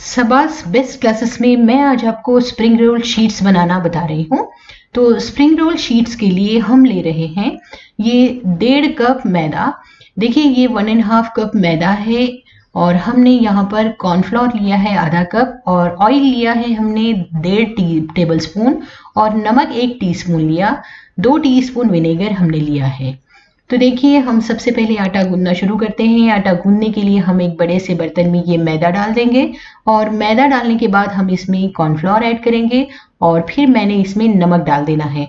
सबास best classes में मैं आज आपको स्प्रिंग रोल शीट्स बनाना बता रही हूँ। तो स्प्रिंग रोल शीट्स के लिए हम ले रहे हैं ये 1.5 कप मैदा। देखिए ये 1.5 कप मैदा है और हमने यहाँ पर कॉर्नफ्लोर लिया है आधा कप और ऑयल लिया है हमने 1.5 टेबल स्पून और नमक 1 टीस्पून लिया। 2 टीस्पून विनेगर हमने लिया है। तो देखिए हम सबसे पहले आटा गूंदना शुरू करते हैं। आटा गूंदने के लिए हम एक बड़े से बर्तन में ये मैदा डाल देंगे और मैदा डालने के बाद हम इसमें कॉर्नफ्लोर ऐड करेंगे और फिर मैंने इसमें नमक डाल देना है।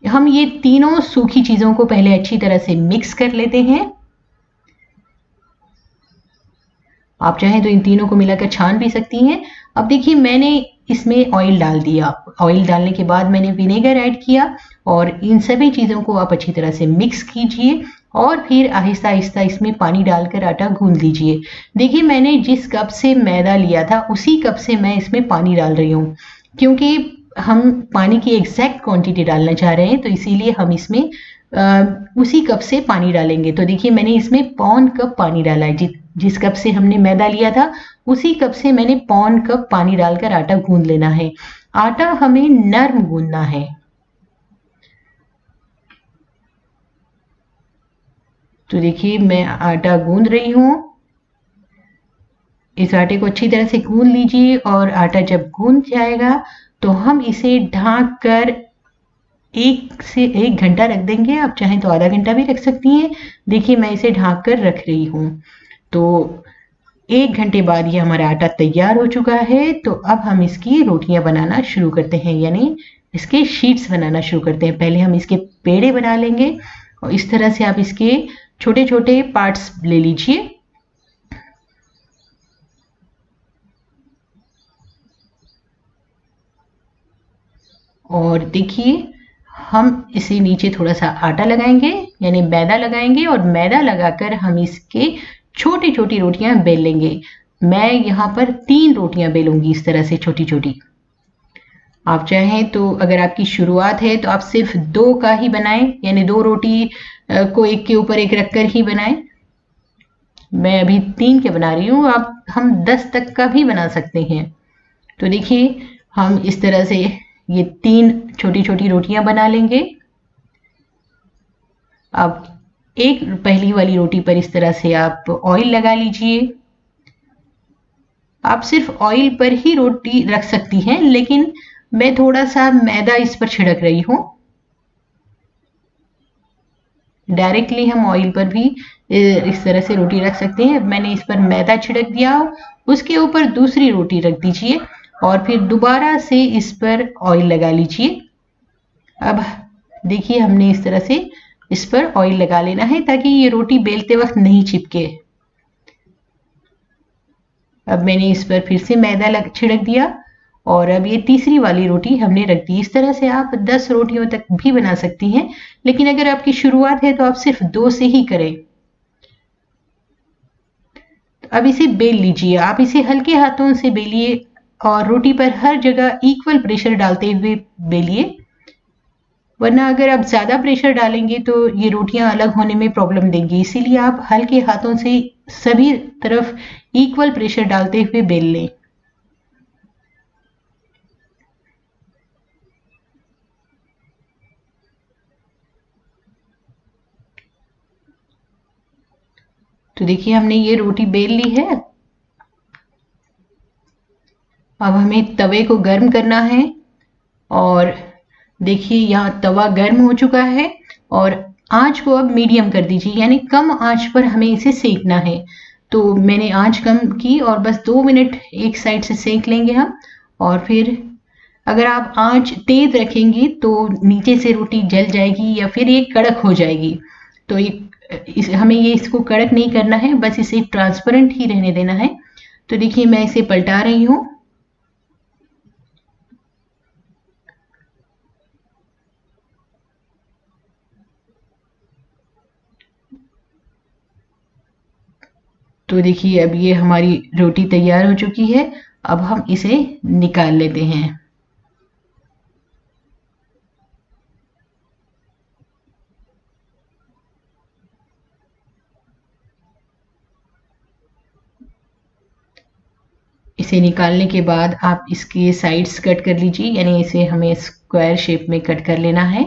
हम ये तीनों सूखी चीज़ों को पहले अच्छी तरह से मिक्स कर लेते हैं। आप चाहें तो इन तीनों को मिलाकर छान भी सकती हैं। अब देखिए मैंने इसमें ऑयल डाल दिया। ऑयल डालने के बाद मैंने विनेगर ऐड किया और इन सभी चीज़ों को आप अच्छी तरह से मिक्स कीजिए और फिर आहिस्ता आहिस्ता इसमें पानी डालकर आटा गूंद लीजिए। देखिए मैंने जिस कप से मैदा लिया था उसी कप से मैं इसमें पानी डाल रही हूँ, क्योंकि हम पानी की एग्जैक्ट क्वांटिटी डालना चाह रहे हैं, तो इसीलिए हम इसमें उसी कप से पानी डालेंगे। तो देखिए मैंने इसमें 1.25 कप पानी डाला है। जिस कप से हमने मैदा लिया था उसी कप से मैंने 1.25 कप पानी डालकर आटा गूंद लेना है। आटा हमें नरम गूंदना है। तो देखिए मैं आटा गूंद रही हूँ। इस आटे को अच्छी तरह से गूंद लीजिए और आटा जब गूंद जाएगा तो हम इसे ढक कर 1 से 1 घंटा रख देंगे। आप चाहें तो आधा घंटा भी रख सकती हैं। देखिए मैं इसे ढक कर रख रही हूँ। तो 1 घंटे बाद ये हमारा आटा तैयार हो चुका है। तो अब हम इसकी रोटियां बनाना शुरू करते हैं, यानी इसके शीट्स बनाना शुरू करते हैं। पहले हम इसके पेड़े बना लेंगे और इस तरह से आप इसके छोटे छोटे पार्ट्स ले लीजिए। और देखिए हम इसे नीचे थोड़ा सा आटा लगाएंगे, यानी मैदा लगाएंगे और मैदा लगाकर हम इसके छोटी छोटी रोटियां बेल लेंगे। मैं यहाँ पर 3 रोटियां बेलूंगी इस तरह से छोटी छोटी। आप चाहें तो अगर आपकी शुरुआत है तो आप सिर्फ 2 का ही बनाएं, यानी 2 रोटी को एक के ऊपर एक रखकर ही बनाएं। मैं अभी 3 के बना रही हूँ, आप हम 10 तक का भी बना सकते हैं। तो देखिए हम इस तरह से ये 3 छोटी छोटी रोटियां बना लेंगे। अब एक पहली वाली रोटी पर इस तरह से आप ऑयल लगा लीजिए। आप सिर्फ ऑयल पर ही रोटी रख सकती हैं, लेकिन मैं थोड़ा सा मैदा इस पर छिड़क रही हूँ। डायरेक्टली हम ऑयल पर भी इस तरह से रोटी रख सकते हैं। मैंने इस पर मैदा छिड़क दिया, उसके ऊपर दूसरी रोटी रख दीजिए और फिर दोबारा से इस पर ऑयल लगा लीजिए। अब देखिए हमने इस तरह से इस पर ऑयल लगा लेना है ताकि ये रोटी बेलते वक्त नहीं चिपके। अब मैंने इस पर फिर से मैदा छिड़क दिया और अब ये तीसरी वाली रोटी हमने रख दी। इस तरह से आप 10 रोटियों तक भी बना सकती हैं, लेकिन अगर आपकी शुरुआत है तो आप सिर्फ 2 से ही करें। अब इसे बेल लीजिए। आप इसे हल्के हाथों से बेलिए और रोटी पर हर जगह इक्वल प्रेशर डालते हुए बेलिए, वरना अगर आप ज़्यादा प्रेशर डालेंगे तो ये रोटियां अलग होने में प्रॉब्लम देंगी। इसीलिए आप हल्के हाथों से सभी तरफ इक्वल प्रेशर डालते हुए बेल लें। तो देखिए हमने ये रोटी बेल ली है। अब हमें तवे को गर्म करना है और देखिए यहाँ तवा गर्म हो चुका है और आंच को अब मीडियम कर दीजिए, यानी कम आंच पर हमें इसे सेकना है। तो मैंने आंच कम की और बस 2 मिनट एक साइड से सेक लेंगे हम। और फिर अगर आप आंच तेज रखेंगी तो नीचे से रोटी जल जाएगी या फिर ये कड़क हो जाएगी। तो हमें ये इसको कड़क नहीं करना है, बस इसे ट्रांसपेरेंट ही रहने देना है। तो देखिए मैं इसे पलटा रही हूँ। तो देखिए अब ये हमारी रोटी तैयार हो चुकी है। अब हम इसे निकाल लेते हैं। इसे निकालने के बाद आप इसके साइड्स कट कर लीजिए, यानी इसे हमें स्क्वायर शेप में कट कर लेना है।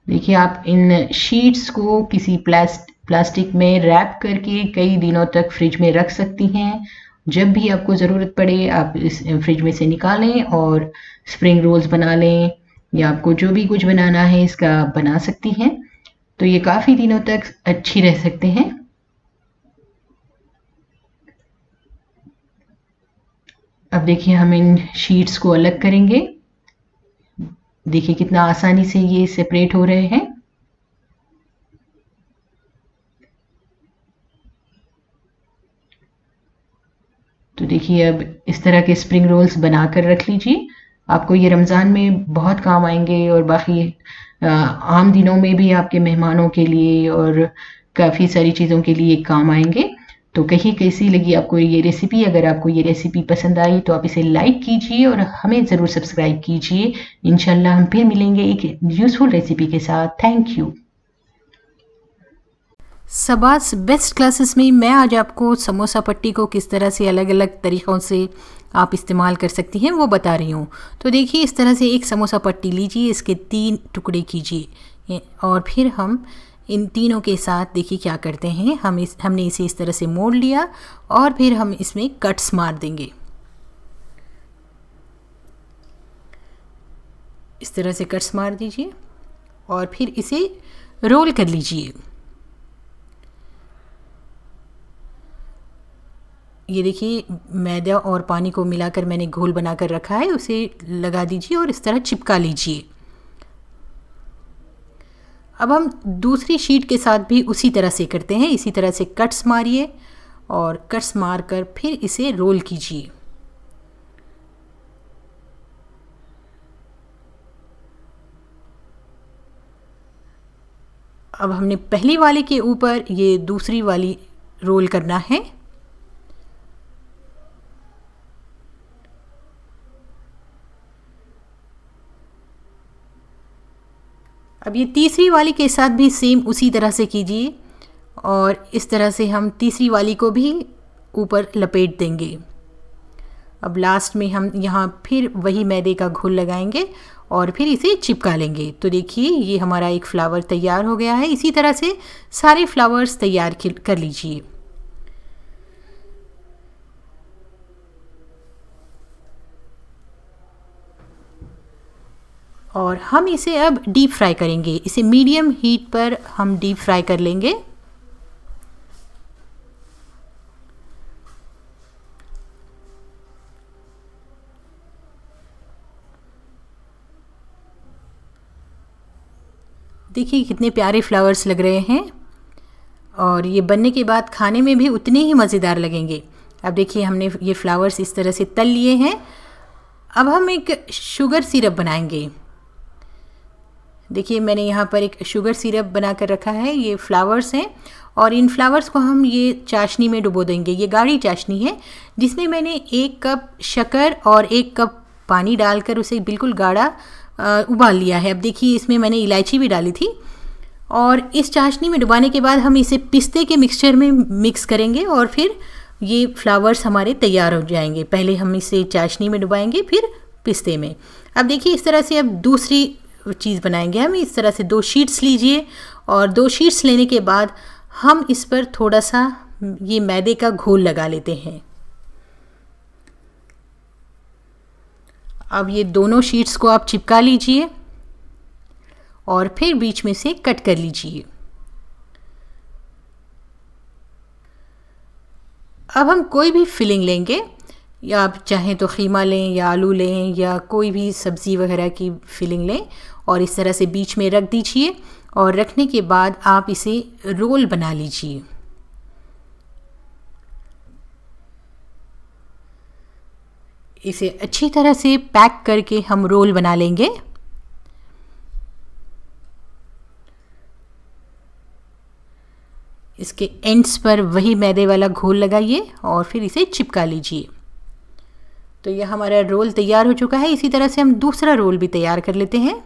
देखिए आप इन शीट्स को किसी प्लास्टिक में रैप करके कई दिनों तक फ्रिज में रख सकती हैं। जब भी आपको ज़रूरत पड़े आप इस फ्रिज में से निकालें और स्प्रिंग रोल्स बना लें, या आपको जो भी कुछ बनाना है इसका बना सकती हैं। तो ये काफ़ी दिनों तक अच्छी रह सकते हैं। अब देखिए हम इन शीट्स को अलग करेंगे। देखिए कितना आसानी से ये सेपरेट हो रहे हैं। तो देखिए अब इस तरह के स्प्रिंग रोल्स बनाकर रख लीजिए। आपको ये रमज़ान में बहुत काम आएंगे और बाकी आम दिनों में भी आपके मेहमानों के लिए और काफ़ी सारी चीज़ों के लिए काम आएंगे। तो कहीं कैसी लगी आपको ये रेसिपी? अगर आपको ये रेसिपी पसंद आई तो आप इसे लाइक कीजिए और हमें ज़रूर सब्सक्राइब कीजिए। इंशाल्लाह हम फिर मिलेंगे एक यूज़फुल रेसिपी के साथ। Thank you. सबास बेस्ट क्लासेस में मैं आज आपको समोसा पट्टी को किस तरह से अलग अलग तरीक़ों से आप इस्तेमाल कर सकती हैं वो बता रही हूँ। तो देखिए इस तरह से एक समोसा पट्टी लीजिए, इसके 3 टुकड़े कीजिए और फिर हम इन तीनों के साथ देखिए क्या करते हैं। हमने इसे इस तरह से मोड़ लिया और फिर हम इसमें कट्स मार देंगे। इस तरह से कट्स मार दीजिए और फिर इसे रोल कर लीजिए। ये देखिए मैदा और पानी को मिलाकर मैंने घोल बनाकर रखा है, उसे लगा दीजिए और इस तरह चिपका लीजिए। अब हम दूसरी शीट के साथ भी उसी तरह से करते हैं। इसी तरह से कट्स मारिए और कट्स मारकर फिर इसे रोल कीजिए। अब हमने पहली वाली के ऊपर ये दूसरी वाली रोल करना है। अब ये तीसरी वाली के साथ भी सेम उसी तरह से कीजिए और इस तरह से हम तीसरी वाली को भी ऊपर लपेट देंगे। अब लास्ट में हम यहाँ फिर वही मैदे का घोल लगाएंगे और फिर इसे चिपका लेंगे। तो देखिए ये हमारा एक फ्लावर तैयार हो गया है। इसी तरह से सारे फ्लावर्स तैयार कर लीजिए। और हम इसे अब डीप फ्राई करेंगे। इसे मीडियम हीट पर हम डीप फ्राई कर लेंगे। देखिए कितने प्यारे फ्लावर्स लग रहे हैं और ये बनने के बाद खाने में भी उतने ही मज़ेदार लगेंगे। अब देखिए हमने ये फ्लावर्स इस तरह से तल लिए हैं। अब हम एक शुगर सिरप बनाएंगे। देखिए मैंने यहाँ पर एक शुगर सिरप बना कर रखा है। ये फ्लावर्स हैं और इन फ्लावर्स को हम ये चाशनी में डुबो देंगे। ये गाढ़ी चाशनी है जिसमें मैंने 1 कप शक्कर और 1 कप पानी डालकर उसे बिल्कुल गाढ़ा उबाल लिया है। अब देखिए इसमें मैंने इलायची भी डाली थी और इस चाशनी में डुबाने के बाद हम इसे पिस्ते के मिक्सचर में मिक्स करेंगे और फिर ये फ्लावर्स हमारे तैयार हो जाएंगे। पहले हम इसे चाशनी में डुबाएंगे फिर पिस्ते में। अब देखिए इस तरह से अब दूसरी चीज़ बनाएंगे। हम इस तरह से 2 शीट्स लीजिए और 2 शीट्स लेने के बाद हम इस पर थोड़ा सा ये मैदे का घोल लगा लेते हैं। अब ये दोनों शीट्स को आप चिपका लीजिए और फिर बीच में से कट कर लीजिए। अब हम कोई भी फिलिंग लेंगे, या आप चाहें तो ख़ीमा लें या आलू लें या कोई भी सब्ज़ी वगैरह की फिलिंग लें और इस तरह से बीच में रख दीजिए और रखने के बाद आप इसे रोल बना लीजिए। इसे अच्छी तरह से पैक करके हम रोल बना लेंगे। इसके एंड्स पर वही मैदे वाला घोल लगाइए और फिर इसे चिपका लीजिए। तो यह हमारा रोल तैयार हो चुका है। इसी तरह से हम दूसरा रोल भी तैयार कर लेते हैं।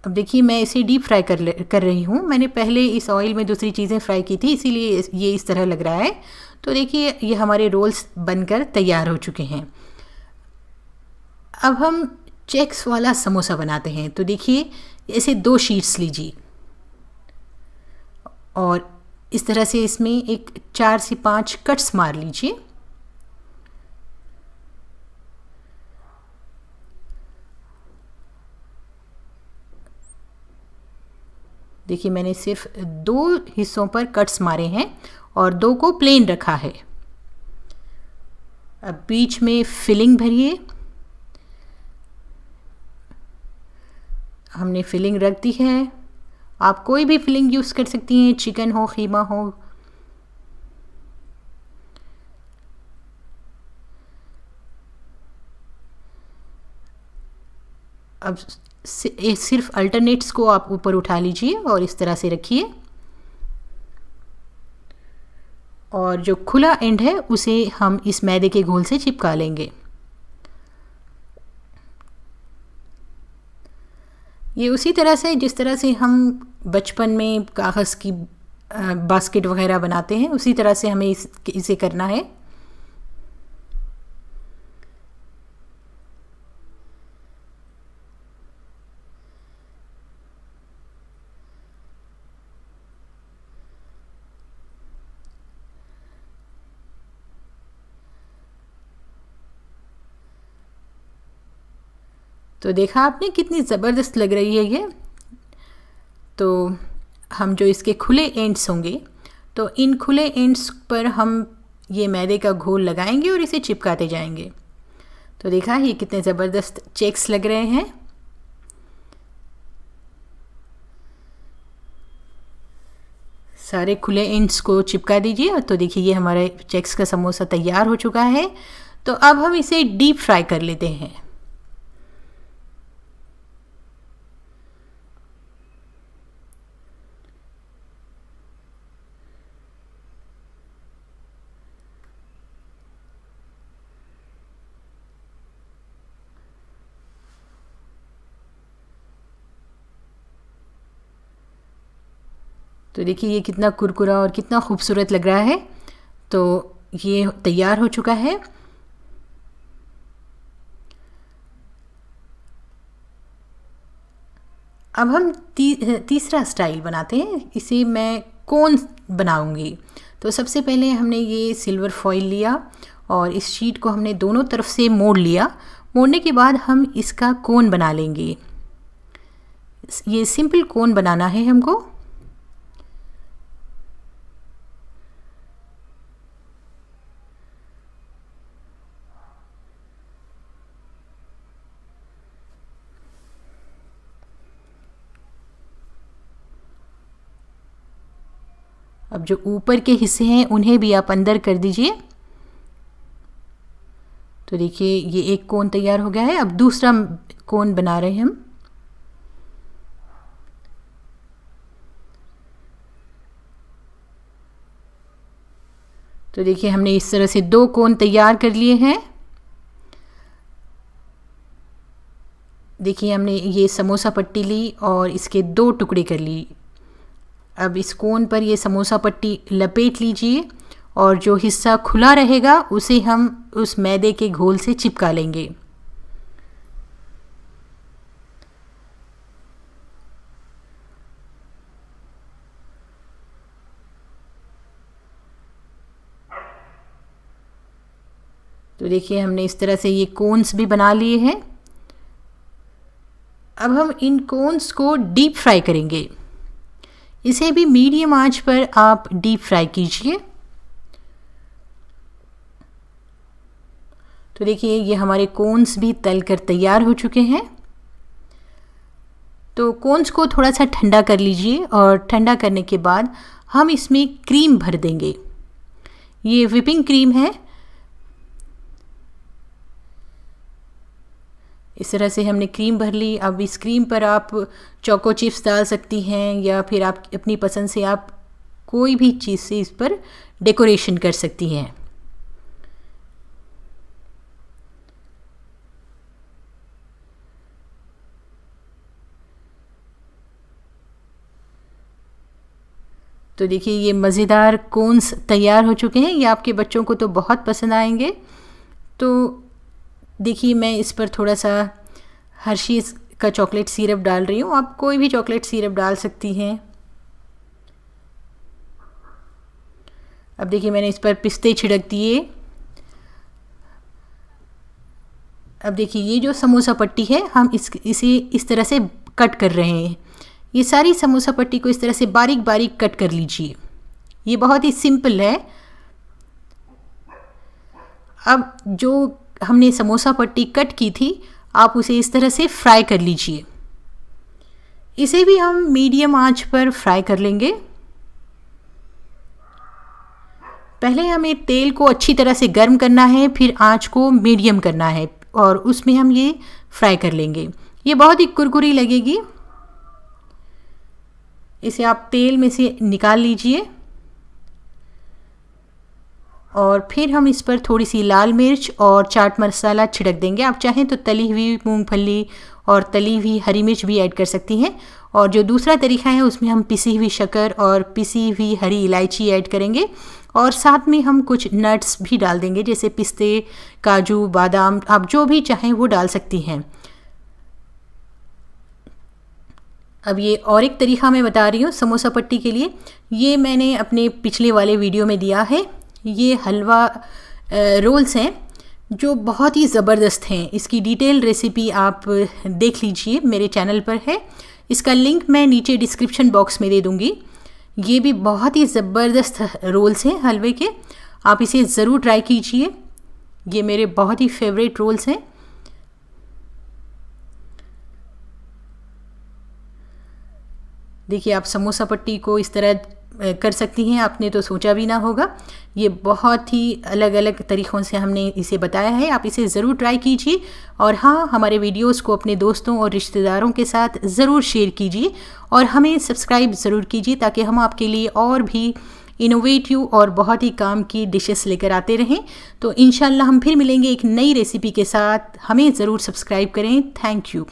अब देखिए मैं इसे डीप फ्राई कर रही हूँ। मैंने पहले इस ऑयल में दूसरी चीज़ें फ्राई की थी, इसीलिए ये इस तरह लग रहा है। तो देखिए ये हमारे रोल्स बनकर तैयार हो चुके हैं। अब हम चेक्स वाला समोसा बनाते हैं। तो देखिए ऐसे 2 शीट्स लीजिए और इस तरह से इसमें एक 4 से 5 कट्स मार लीजिए। देखिए मैंने सिर्फ 2 हिस्सों पर कट्स मारे हैं और 2 को प्लेन रखा है। अब बीच में फिलिंग भरिए। हमने फिलिंग रख दी है। आप कोई भी फिलिंग यूज़ कर सकती हैं, चिकन हो, कीमा हो। अब सिर्फ अल्टरनेट्स को आप ऊपर उठा लीजिए और इस तरह से रखिए और जो खुला एंड है उसे हम इस मैदे के घोल से चिपका लेंगे। ये उसी तरह से जिस तरह से हम बचपन में कागज़ की बास्केट वगैरह बनाते हैं, उसी तरह से हमें इसे करना है। तो देखा आपने कितनी ज़बरदस्त लग रही है ये। तो हम जो इसके खुले एंड्स होंगे, तो इन खुले एंड्स पर हम ये मैदे का घोल लगाएंगे और इसे चिपकाते जाएंगे। तो देखा ये कितने ज़बरदस्त चेक्स लग रहे हैं। सारे खुले एंड्स को चिपका दीजिए। तो देखिए ये हमारे चेक्स का समोसा तैयार हो चुका है। तो अब हम इसे डीप फ्राई कर लेते हैं। तो देखिए ये कितना कुरकुरा और कितना खूबसूरत लग रहा है। तो ये तैयार हो चुका है। अब हम तीसरा स्टाइल बनाते हैं। इसे मैं कोन बनाऊंगी। तो सबसे पहले हमने ये सिल्वर फॉइल लिया और इस शीट को हमने दोनों तरफ से मोड़ लिया। मोड़ने के बाद हम इसका कोन बना लेंगे। ये सिंपल कोन बनाना है हमको। अब जो ऊपर के हिस्से हैं उन्हें भी आप अंदर कर दीजिए। तो देखिए ये एक कोन तैयार हो गया है। अब दूसरा कोन बना रहे हैं हम। तो देखिए हमने इस तरह से 2 कोन तैयार कर लिए हैं। देखिए हमने ये समोसा पट्टी ली और इसके 2 टुकड़े कर ली। अब इस कोन पर ये समोसा पट्टी लपेट लीजिए और जो हिस्सा खुला रहेगा उसे हम उस मैदे के घोल से चिपका लेंगे। तो देखिए हमने इस तरह से ये कोन्स भी बना लिए हैं। अब हम इन कोन्स को डीप फ्राई करेंगे। इसे भी मीडियम आंच पर आप डीप फ्राई कीजिए। तो देखिए ये हमारे कोन्स भी तलकर तैयार हो चुके हैं। तो कोन्स को थोड़ा सा ठंडा कर लीजिए और ठंडा करने के बाद हम इसमें क्रीम भर देंगे। ये व्हिपिंग क्रीम है। इस तरह से हमने क्रीम भर ली। अब इस क्रीम पर आप चोको चिप्स डाल सकती हैं या फिर आप अपनी पसंद से आप कोई भी चीज़ से इस पर डेकोरेशन कर सकती हैं। तो देखिए ये मज़ेदार कोन्स तैयार हो चुके हैं, ये आपके बच्चों को तो बहुत पसंद आएंगे। तो देखिए मैं इस पर थोड़ा सा हर्शीज़ का चॉकलेट सिरप डाल रही हूँ, आप कोई भी चॉकलेट सिरप डाल सकती हैं। अब देखिए मैंने इस पर पिस्ते छिड़क दिए। अब देखिए ये जो समोसा पट्टी है हम इसे इस तरह से कट कर रहे हैं। ये सारी समोसा पट्टी को इस तरह से बारीक बारीक कट कर लीजिए, ये बहुत ही सिंपल है। अब जो हमने समोसा पट्टी कट की थी आप उसे इस तरह से फ्राई कर लीजिए। इसे भी हम मीडियम आंच पर फ्राई कर लेंगे। पहले हमें तेल को अच्छी तरह से गर्म करना है, फिर आंच को मीडियम करना है और उसमें हम ये फ्राई कर लेंगे। ये बहुत ही कुरकुरी लगेगी। इसे आप तेल में से निकाल लीजिए और फिर हम इस पर थोड़ी सी लाल मिर्च और चाट मसाला छिड़क देंगे। आप चाहें तो तली हुई मूंगफली और तली हुई हरी मिर्च भी ऐड कर सकती हैं। और जो दूसरा तरीका है उसमें हम पिसी हुई शक्कर और पिसी हुई हरी इलायची ऐड करेंगे और साथ में हम कुछ नट्स भी डाल देंगे, जैसे पिस्ते, काजू, बादाम, आप जो भी चाहें वो डाल सकती हैं। अब ये और एक तरीका मैं बता रही हूँ समोसा पट्टी के लिए, ये मैंने अपने पिछले वाले वीडियो में दिया है। ये हलवा रोल्स हैं जो बहुत ही ज़बरदस्त हैं। इसकी डिटेल रेसिपी आप देख लीजिए, मेरे चैनल पर है। इसका लिंक मैं नीचे डिस्क्रिप्शन बॉक्स में दे दूँगी। ये भी बहुत ही ज़बरदस्त रोल्स हैं हलवे के, आप इसे ज़रूर ट्राई कीजिए। ये मेरे बहुत ही फेवरेट रोल्स हैं। देखिए आप समोसा पट्टी को इस तरह कर सकती हैं, आपने तो सोचा भी ना होगा। ये बहुत ही अलग अलग तरीक़ों से हमने इसे बताया है, आप इसे ज़रूर ट्राई कीजिए। और हाँ, हमारे वीडियोस को अपने दोस्तों और रिश्तेदारों के साथ ज़रूर शेयर कीजिए और हमें सब्सक्राइब ज़रूर कीजिए ताकि हम आपके लिए और भी इनोवेटिव और बहुत ही काम की डिशेस लेकर आते रहें। तो इंशाल्लाह हम फिर मिलेंगे एक नई रेसिपी के साथ। हमें ज़रूर सब्सक्राइब करें। Thank you.